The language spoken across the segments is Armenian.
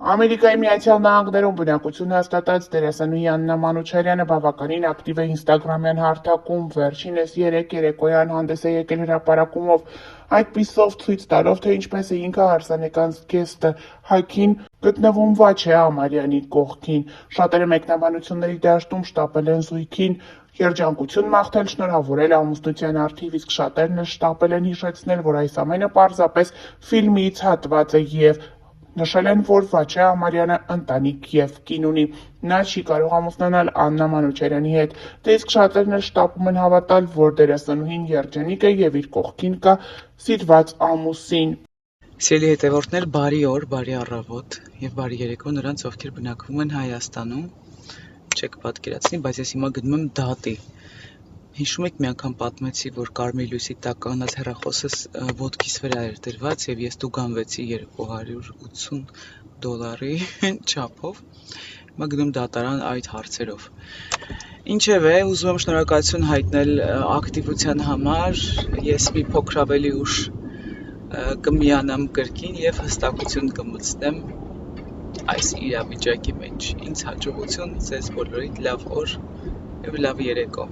Ամերիկայի Միացյալ Նահանգներում բնակություն հաստատած դերասանուհի Աննա Մանուչարյանը բավականին ակտիվ է ինստագրամյան հարթակում, վերջինս երեկ երեկոյան հանդես է եկել հրապարակումով, այդպիսով ցույց տալով, թե ինչպես է ինքը հարսանեկան զգեստը Հայքին գտնվում Վաչե Ամարյանի կողքին։ Շատերը մեկնաբանությունների դաշտում շտապել են զույգին երջանկություն մաղթել, շնորհավորել ամուսնության առթիվ, իսկ շատերն էլ շտապել են հիշեցնել, որ այս ամենը պարզապես ֆիլմից հատված է և նշել են, որ Վաչե Ամարյանը ընտանիք և կին ունի։ Նա չի կարող ամուսնանալ Աննա Մանուչարյանի հետ, դե իսկ շատերն էլ շտապում են հավատալ, որ դերասանուհին երջանիկ է և իր կողքին կա սիրված ամուսին։ Սիրելի հետևորդներ, բարի օր, բարի առավոտ եւ բարի երեկո նրանց, ովքեր բնակվում են Հայաստանում, չեք պատկերացնի, բայց ես հիմա գնում եմ դատի։ Հիշում եք, մի անգամ պատմեցի, որ Կարմիր լույսի տակ կանգնած հեռախոսս ոտքիս վրա էր դրված եւ ես տուգանվեցի $250 չափով։ Հիմա գնում դատարան այդ հարցերով։ Ինչևէ, ուզում եմ շնորհակալություն հայտնել ակտիվության համար, ես մի փոքր ավելի ուշ կմիանամ կրկին եւ հստակություն կմտցնեմ այս իրավիճակի մեջ։ Ինձ հաջողություն, ձեզ բոլորիդ լավ օր եւ լավ երեկո։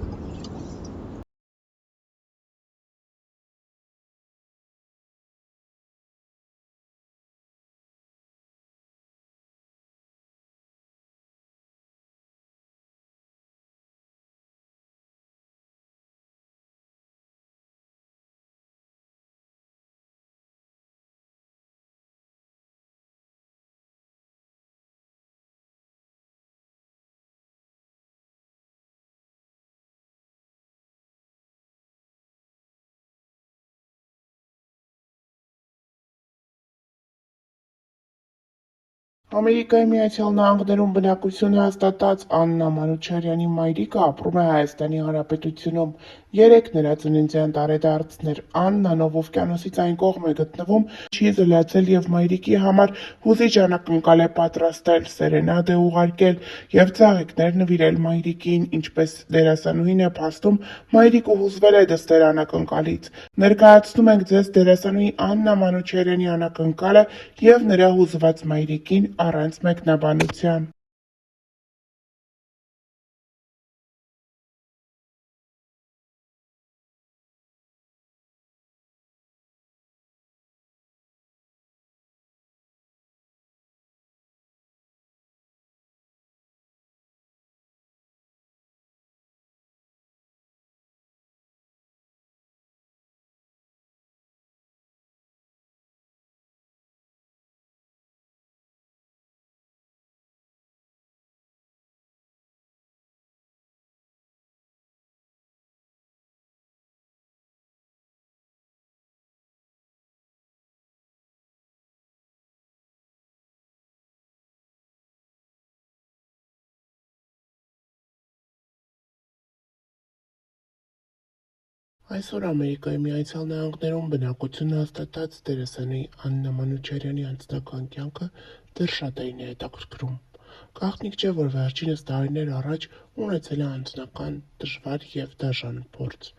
Ամերիկայի Միացյալ Նահանգներում բնակություն հաստատած Աննա Մանուչարյանի մայրիկը ապրում է Հայաստանի Հանրապետությունում։ Երեկ նրա ծննդյան տարեդարձն էր։ Աննան, ով օվկիանոսից այն կողմ է գտնվում, չի զլացել և մայրիկի համար հուզիչ անակնկալ է պատրաստել, սերենադ է ուղարկել և ծաղիկներ նվիրել մայրիկին, ինչպես դերասանուհին է փաստում, մայրիկը հուզվել է դստեր անակնկալից։ Ներկայացնում ենք ձեզ դերասանուհի Աննա Մանուչարյանի անակնկալը և նրա հուզված մայրիկին առանց մեկնաբանության։ Այսօր Ամերիկայի Միացյալ Նահանգներում բնակություն հաստատած դերասանուհի Աննա Մանուչարյանի անձնական կյանքը դեռ շատերին է հետաքրքրում։ Գաղտնիք չէ, որ վերջինս տարիներ առաջ ունեցել է անձնական դժվար և դաժան փորձ։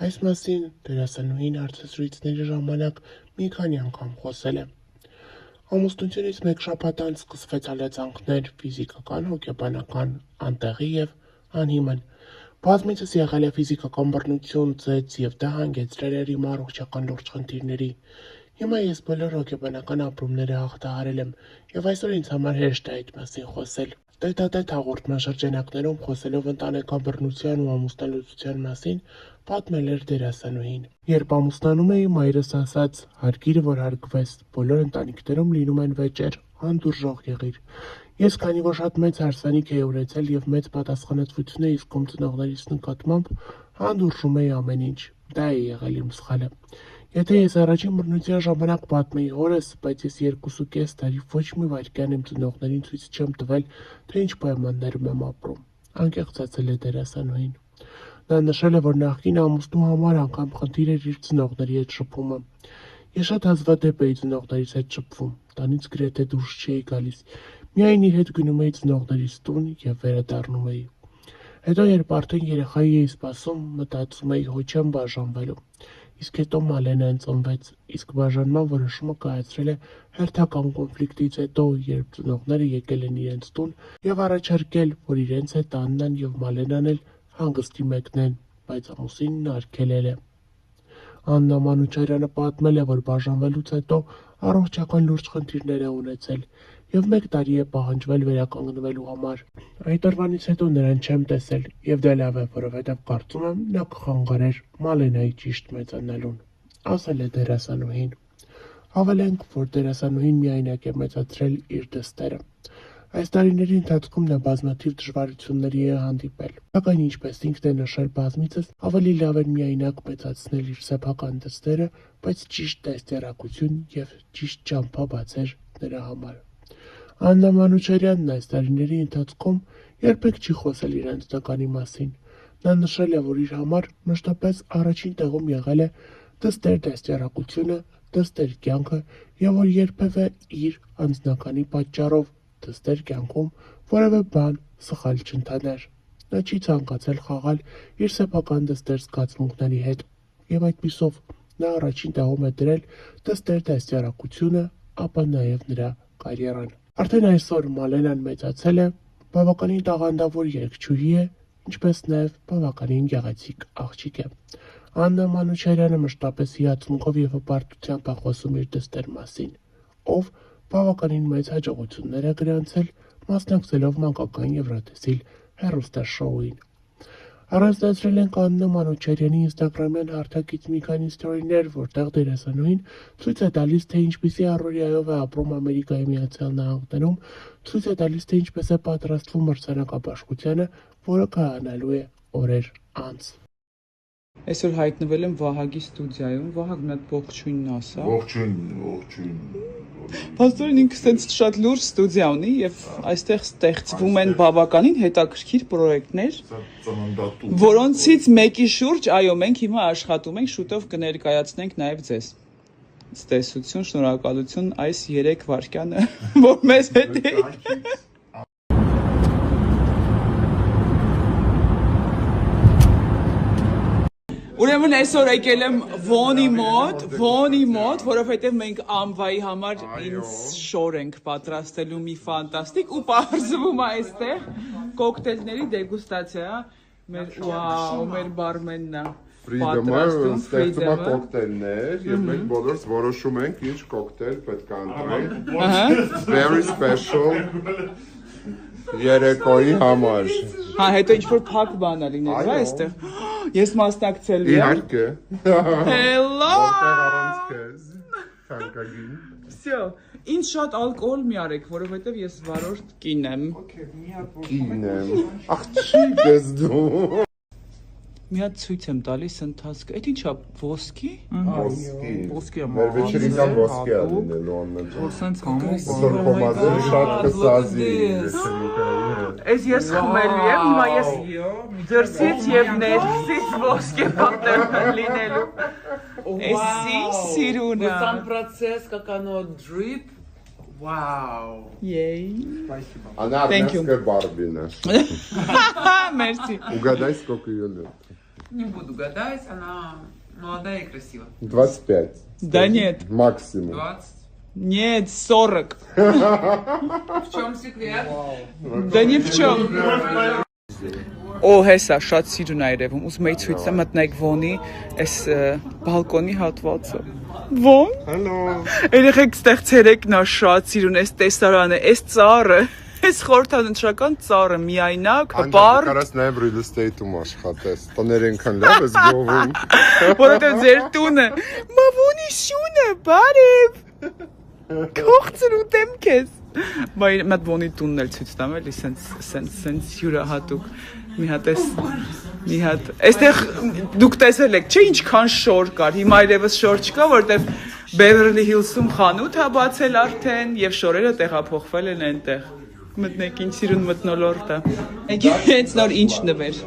Այս մասին դերասանուհին հարցազրույցների ժամանակ մի քանի անգամ խոսել է։ Ամուսնությունից մեկ շաբաթ անց սկսվեց հալածանքներ՝ ֆիզիկական, հոգեբանական, անտեղի և անհիմն։ Բազմիցս եղել է ֆիզիկական բռնություն, ծեծ և դա հանգեցրել էր իմ առողջական լուրջ խնդիրների։ Հիմա ես բոլոր հոգեբանական ապրումները հաղթահարել եմ և այսօր ինձ համար հեշտ է այդ մասին խոսել։ Տետ-ա-տետ հաղորդման շրջանակներում խոսելով ընտանեկան բռնության ու ամուսնալուծության մասին, պատմել էր դերասանուհին։ Երբ ամուսնանում էի, մայրս ասաց՝ հարգիր, որ հարգվես, բոլոր ընտանիքներում լինում են վեճեր, հանդուրժող եղիր։ Ես, քանի որ շատ մեծ հարսանիք էի ունեցել և մեծ պատասխանատվություն էի զգում ծնողներիս նկատմամբ, հանդուրժում էի ամեն ինչ։ Դա է եղել իմ սխալը։ Եթե ես առաջին բռնության ժամանակ պատմեի հորս, բայց ես 2.5 տարի ոչ մի վայրկյան իմ ծնողներին ցույց չեմ տվել, թե ինչ պայմաններում եմ ապրում, անկեղծացել է դերասանուհին։ Նա նշել է, որ նախկին ամուսնու համար անգամ խնդիր էր իր ծնողների հետ շփումը։ Ես շատ հազվադեպ էի ծնողներիս հետ շփվում, տանից գրեթե դուրս չէի գալիս, միայն իր հետ գնում էի ծնողներիս տուն և վերադառնում էի։ Հետո, երբ արդեն երեխայի էի սպասում, մտածում էի՝ հո չեմ բաժանվելու։ իսկ հետո Մալենան ծնվեց, իսկ բաժանման որոշումը կայացրել է հերթական կոնֆլիկտից հետո, երբ ծնողները եկել են իրենց տուն եւ առաջարկել, որ իրենց հետ Աննան եւ Մալենան էլ հանգստի մեկնեն, բայց ամուսինն արգելել է։ Աննա Մանուչարյանը պատմել է, որ բաժանվելուց հետո առողջական լուրջ խնդիրներ է ունեցել եւ 1 տարի է պահանջվել վերականգնվելու համար։ Այդ օրվանից հետո նրան չեմ տեսել եւ դա լավ է, որովհետեւ կարծում եմ նա կխանգարեր Մալենայի ճիշտ մեծանալուն, ասել է դերասանուհին։ Հավելենք, որ դերասանուհին միայնակ է մեծացրել իր դստերը։ Այս տարիների ընթացքում նա բազմաթիվ դժվարությունների է հանդիպել, սակայն ինչպես ինքն է նշել բազմիցս, ավելի լավ է միայնակ մեծացնել իր սեփական դստերը, բայց ճիշտ դաստիարակություն եւ ճիշտ ճամփա բացեր նրա համար։ Աննա Մանուչարյանն այս տարիների ընթացքում երբեք չի խոսել իր անձնականի մասին։ Նա նշել է, որ իր համար մշտապես առաջին տեղում եղել է դստեր դաստիարակությունը, դստեր կյանքը եւ որ երբևէ իր անձնականի պատճառով դստեր կյանքում որևէ բան սխալ չընթաներ։ Նա չի ցանկացել խաղալ իր սեփական դստեր զգացմունքների հետ եւ այդպիսով նա առաջին տեղում է դրել դստեր դաստիարակությունը, ապա նաեւ նրա կարիերան։ Արդեն այսօր Մալենան մեծացել է, բավականին տաղանդավոր երգչուհի է, ինչպես նաեւ բավականին գեղեցիկ աղջիկ է։ Աննա Մանուչարյանը մշտապես հիացմունքով եւ հպարտությամբ է խոսում իր դստեր մասին, ով բավականին մեծ հաջողություններ է գրանցել, մասնակցելով մանկական Եվրատեսիլ հեռուստաշոուին։ Առանձնացրել ենք Աննա Մանուչարյանի ինստագրամյան հարթակից մի քանի ստորիներ, որտեղ դերասանուհին ցույց է տալիս, թե ինչպիսի առօրյայով է ապրում Ամերիկայի Միացյալ Նահանգներում, ցույց է տալիս, թե ինչպես է պատրաստվում մրցանակաբաշխությանը, որը կայանալու է օրեր անց։ Այսօր հայտնվել եմ Վահագի ստուդիայում, Վահագ մի հատ ողջույնն ասա։ Ողջույն։ Պաստորին ինքս տենց շատ լուրջ ստուդիա ունի եւ այստեղ ստեղծվում են բավականին հետաքրքիր պրոյեկտներ, որոնցից մեկի շուրջ, այո, մենք հիմա աշխատում ենք, շուտով կներկայացնենք նաեւ ձեզ։ Ցտեսություն, շնորհակալություն այս 3 վայրկյանը, որ մեզ հետ եք։ Ուրեմն այսօր եկել եմ Վոնի մոտ, որովհետև մենք ամվայի համար ինձ շոր ենք պատրաստելու մի ֆանտաստիկ ու պարզվում է այստեղ կոկտեյլների դեգուստացիա, մեր բարմենն է Freedom-ը ստեղծում է կոկտեյլներ եւ մենք բոլորս որոշում ենք ինչ կոկտեյլ պետք է ընտրենք։ Very special երեկոյի համար։ Հա, հետո ինչ-որ փակ բան է լինելու, հա, այստեղ։ Ես մասնակցելու եմ։ Իհարկե։ Hello։ Որտեղ առանց քեզ թանկագին։ Всё, ինձ շատ ալկոհոլ մի արեք, որովհետև ես վարորդ կին եմ։ Կին եմ։ Ախ, չի ես դու։ Մի հատ ցույց եմ տալիս ընթացքը։ Այդ ինչա, ոսկի։ Ոսկի։ Մեր վերջերին ոսկի է լինելու աննա։ Որ սենց համով Սորքոմազը շատ կսազի։ Այս ես խմելու եմ, հիմա ես դրսից եւ ներքսից ոսկի պատեր լինելու։ Էսի սիրունա։ Сам процесс, как оно drip. Вау. Yay. Она армянская Барбина. Мерси. Угадай, сколько ее лет. Не буду гадать, она молодая и красивая. 25. Да нет. Максимум. 20. Нет, 40. В чем секрет? Да ни в чем. Օ, հեսա շատ սիրուն է երևում, ուզում էի ցույց տամ մտնեք Վոնի այս բալկոնի հատվածը։ Վոն։ Hello. Երեխեք ստեղ ցերեկն է շատ սիրուն, այս տեսարանը, այս ծառը, այս խորհրդանշական ծառը միայնակ, հպար։ Կարաս նաև real estate-ում աշխատես։ Տներ ենքան լավ ես գովում։ Որովհետև ձեր տունը, մա Վոնի շունը, բարև։ Կողցր ուտեմ քեզ։ Բայց մատ Վոնի տունն էլ ցույց տամ էլի, սենց յուրահատուկ։ Մի հատ, այստեղ դուք տեսել եք, չէ ինչքան շոր կար, հիմա այլևս շոր չկա, որտեվ Beverly Hills-ում խանութ է բացել արդեն եւ շորերը տեղափոխվել են այնտեղ։ Մտնեք ինչ սիրուն մթնոլորտ է։ Եկեք հենց նոր ինչ նվեր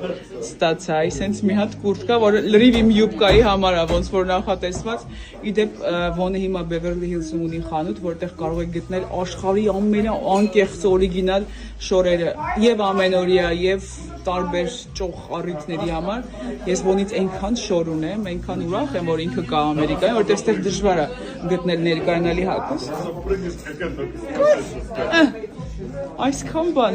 ստացա, այսենց մի հատ կուրտկա, որ լրիվ իմ յուբկայի համար է, ոնց որ նախատեսված։ Իդեպ Վոնը հիմա Beverly Hills-ում ունի խանութ, որտեղ կարող եք գտնել աշխարհի ամենաանկեղծ օրիգինալ շորերը, եւ ամենօրյա, եւ տարբեր ճոխ առիթների համար։ Ես ոնից այնքան շոր ունեմ, այնքան ուրախ եմ, որ ինքը կա Ամերիկայում, որտեղ այստեղ դժվար է գտնել ներկայանալի հագուստ։ Այսքան բան։